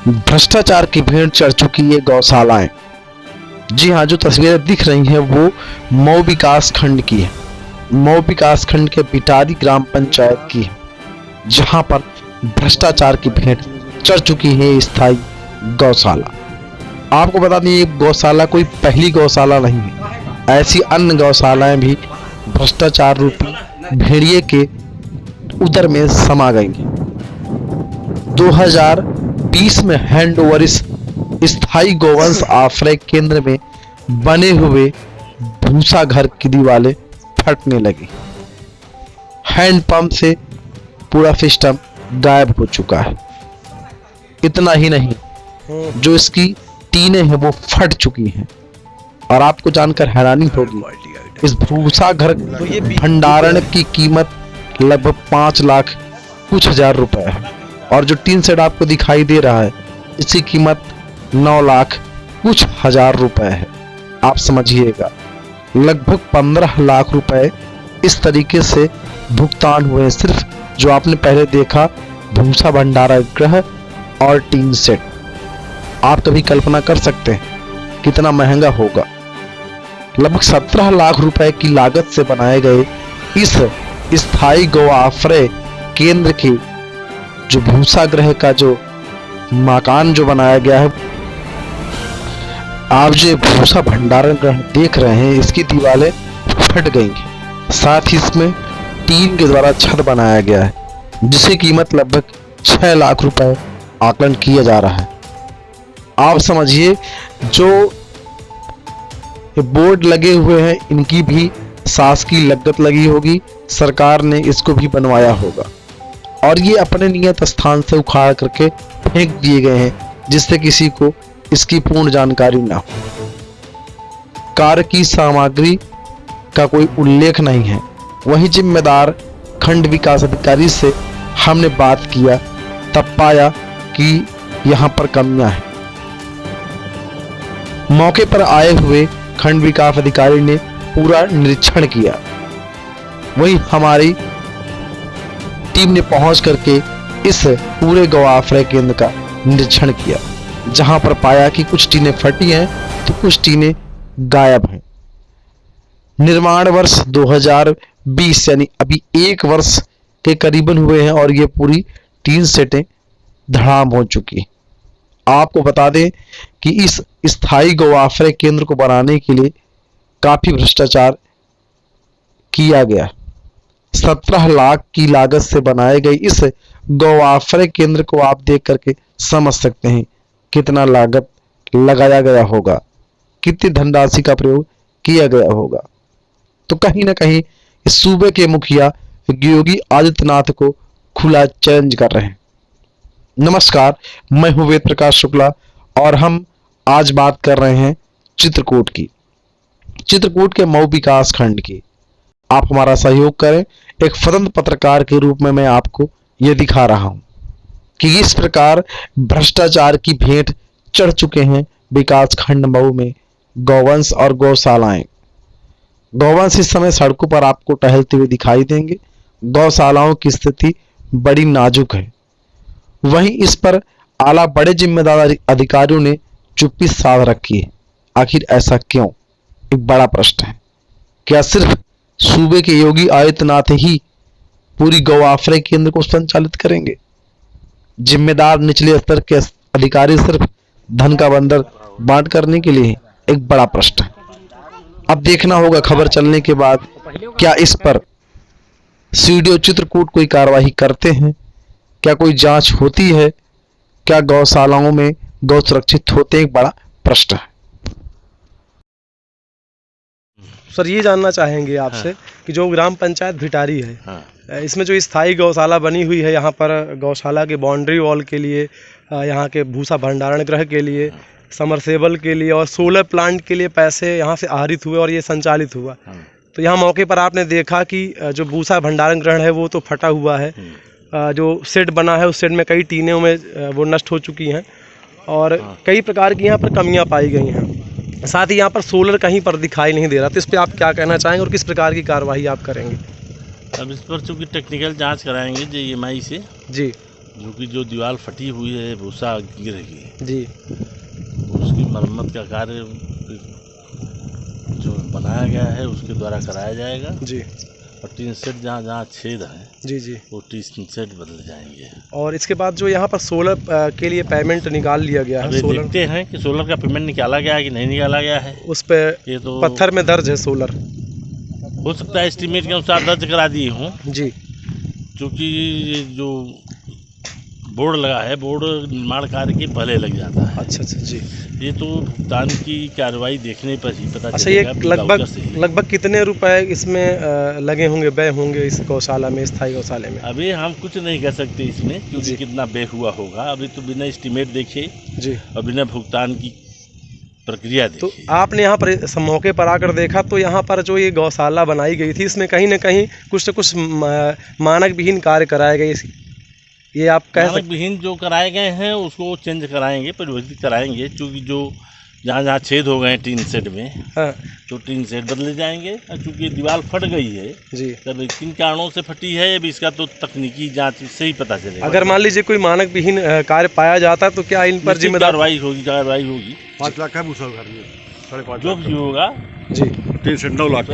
भ्रष्टाचार की भेंट चढ़ चुकी ये गौशालाएं। जी हाँ, जो तस्वीरें दिख रही हैं वो मऊ विकास खंड की है। मऊ विकास खंड के बिटारी ग्राम पंचायत की है, जहां पर भ्रष्टाचार की भेंट चढ़ चुकी है स्थायी गौशाला। आपको बता दें, ये गौशाला कोई पहली गौशाला नहीं है। ऐसी अन्य गौशालाएं भी भ्रष्टाचार रूपी भेड़िए के उदर में समा गई हैं। 2020 में हैंडओवर इस स्थायी गौवंश आश्रय केंद्र में बने हुए भूसा घर की दीवारें फटने लगी। हैंडपंप से पूरा सिस्टम गायब हो चुका है। इतना ही नहीं, जो इसकी टीनें हैं वो फट चुकी हैं। और आपको जानकर हैरानी होगी, इस भूसा घर भंडारण की कीमत लगभग 5 लाख कुछ हजार रुपए है। और जो टीन शेड आपको दिखाई दे रहा है, इसकी कीमत 9 लाख कुछ हजार रुपए है। आप समझिएगा, लगभग 15 लाख रुपए इस तरीके से भुगतान हुए, सिर्फ जो आपने पहले देखा भूसा भंडारण गृह और टीन शेड। आप कभी कल्पना कर सकते हैं कितना महंगा होगा। लगभग 17 लाख रुपए की लागत से बनाए गए इस स्थायी गौ आश्रय केंद्र के जो भूसा गृह का जो मकान जो बनाया गया है, आप जो भूसा भंडारण गृह देख रहे हैं, इसकी दीवारें फट गई हैं। साथ ही इसमें टीन के द्वारा छत बनाया गया है, जिसकी कीमत लगभग 6 लाख रुपए आकलन किया जा रहा है। आप समझिए, जो बोर्ड लगे हुए हैं इनकी भी सास की लागत लगी होगी, सरकार ने इसको भी बनवाया होगा और ये अपने नियत स्थान से उखाड़ करके फेंक दिए गए हैं, जिससे किसी को इसकी पूर्ण जानकारी ना हो। कार्य की सामग्री का कोई उल्लेख नहीं है। वही जिम्मेदार खंड विकास अधिकारी से हमने बात किया, तब पाया कि यहाँ पर कमियां हैं। मौके पर आए हुए खंड विकास अधिकारी ने पूरा निरीक्षण किया। वही हमारी टीम ने पहुंच करके इस पूरे गौ आश्रय केंद्र का निरीक्षण किया, जहां पर पाया कि कुछ टीनें फटी हैं तो कुछ टीनें गायब हैं। निर्माण वर्ष 2020 यानी अभी 1 वर्ष के करीबन हुए हैं और ये पूरी 3 सेटें धड़ाम हो चुकी। आपको बता दें कि इस स्थायी गौ आश्रय केंद्र को बनाने के लिए काफी भ्रष्टाचार किया गया। 17 लाख की लागत से बनाए गए इस गौ आश्रय केंद्र को आप देख करके समझ सकते हैं कितना लागत लगाया गया होगा, कितनी धनराशि का प्रयोग किया गया होगा। तो कहीं ना कहीं इस सूबे के मुखिया योगी आदित्यनाथ को खुला चैलेंज कर रहे हैं। नमस्कार, मैं हूं वेद प्रकाश शुक्ला और हम आज बात कर रहे हैं चित्रकूट की, चित्रकूट के मऊ विकास खंड की। आप हमारा सहयोग करें। एक स्वतंत्र पत्रकार के रूप में मैं आपको यह दिखा रहा हूं कि इस प्रकार भ्रष्टाचार की भेंट चढ़ चुके हैं विकास खंड मऊ में गौवंश और गौशालाएं। गौवंश इस समय सड़कों पर आपको टहलते हुए दिखाई देंगे। गौशालाओं की स्थिति बड़ी नाजुक है। वहीं इस पर आला बड़े जिम्मेदार अधिकारियों ने चुप्पी साध रखी है। आखिर ऐसा क्यों, एक बड़ा प्रश्न है। क्या सिर्फ सूबे के योगी आदित्यनाथ ही पूरी गौ आश्रय केंद्र को संचालित करेंगे? जिम्मेदार निचले स्तर के अधिकारी सिर्फ धन का बंदर बांट करने के लिए? एक बड़ा प्रश्न है। अब देखना होगा खबर चलने के बाद क्या इस पर सीडीओ चित्रकूट कोई कार्रवाई करते हैं, क्या कोई जांच होती है, क्या गौशालाओं में गौ सुरक्षित होते हैं? एक बड़ा प्रश्न है। सर, ये जानना चाहेंगे आपसे कि जो ग्राम पंचायत भिटारी है, इसमें जो स्थायी गौशाला बनी हुई है, यहाँ पर गौशाला के बाउंड्री वॉल के लिए, यहाँ के भूसा भंडारण गृह के लिए, समरसेबल के लिए और सोलर प्लांट के लिए पैसे यहाँ से आहरित हुए और ये संचालित हुआ। तो यहाँ मौके पर आपने देखा कि जो भूसा भंडारण गृह है वो तो फटा हुआ है, जो शेड बना है उस शेड में कई टीनें में वो नष्ट हो चुकी हैं और कई प्रकार की यहाँ पर कमियाँ पाई गई हैं। साथ ही यहाँ पर सोलर कहीं पर दिखाई नहीं दे रहा। तो इस पर आप क्या कहना चाहेंगे और किस प्रकार की कार्रवाई आप करेंगे? अब इस पर चूँकि टेक्निकल जांच कराएंगे JMI से जी, क्योंकि जो दीवार फटी हुई है, भूसा गिरेगी, जी उसकी मरम्मत का कार्य जो बनाया गया है उसके द्वारा कराया जाएगा। जी और टीन सेट जहाँ जहाँ छेद हैं जी जी। वो टीन सेट बदले जाएंगे। और इसके बाद जो यहाँ पर सोलर के लिए पेमेंट निकाल लिया गया है, अभी सोलर देखते हैं कि सोलर का पेमेंट निकाला गया है कि नहीं निकाला गया है। उस पे ये तो पत्थर में दर्ज है सोलर। हो सकता है एस्टीमेट के अनुसार दर्ज करा दिए हों, जी क्योंकि ये जो बोर्ड लगा है, बोर्ड निर्माण कार्य के पहले लग जाता है। अच्छा अच्छा जी। ये तो भुगतान की कार्रवाई देखने पर ही पता अच्छा, ये चलेगा कि लगभग से ही। लगभग कितने रुपए इसमें लगे होंगे, व्यय होंगे इस गौशाला में, स्थायी गौशाले में? अभी हम कुछ नहीं कर सकते इसमें, जी। क्योंकि कितना व्यय हुआ होगा अभी तो बिना एस्टीमेट देखे जी। और बिना भुगतान की प्रक्रिया तो देखी। आपने यहाँ पर इस मौके पर आकर देखा तो यहाँ पर जो ये गौशाला बनाई गई थी इसमें कहीं ना कहीं कुछ न कुछ मानक विहीन कार्य कराए गए, ये आप कह मानक सकते? विहीन जो कराए गए हैं उसको चेंज कराएंगे, परिवर्तित कराएंगे, क्योंकि जो जहाँ जहाँ छेद हो गए हैं टीन सेट में, हाँ तो टीन सेट बदले जाएंगे। और चूँकि दीवार फट गई है, जी। तब किन कारणों से फटी है अभी इसका तो तकनीकी जांच से ही पता चलेगा। अगर मान लीजिए कोई मानक विहीन कार्य पाया जाता है तो क्या इन पर निश्चित जिम्मेदार? कार्रवाई होगी। 5 लाख है भूसा घर में, 5.5 जो भी होगा जी 3 से 9 लाख।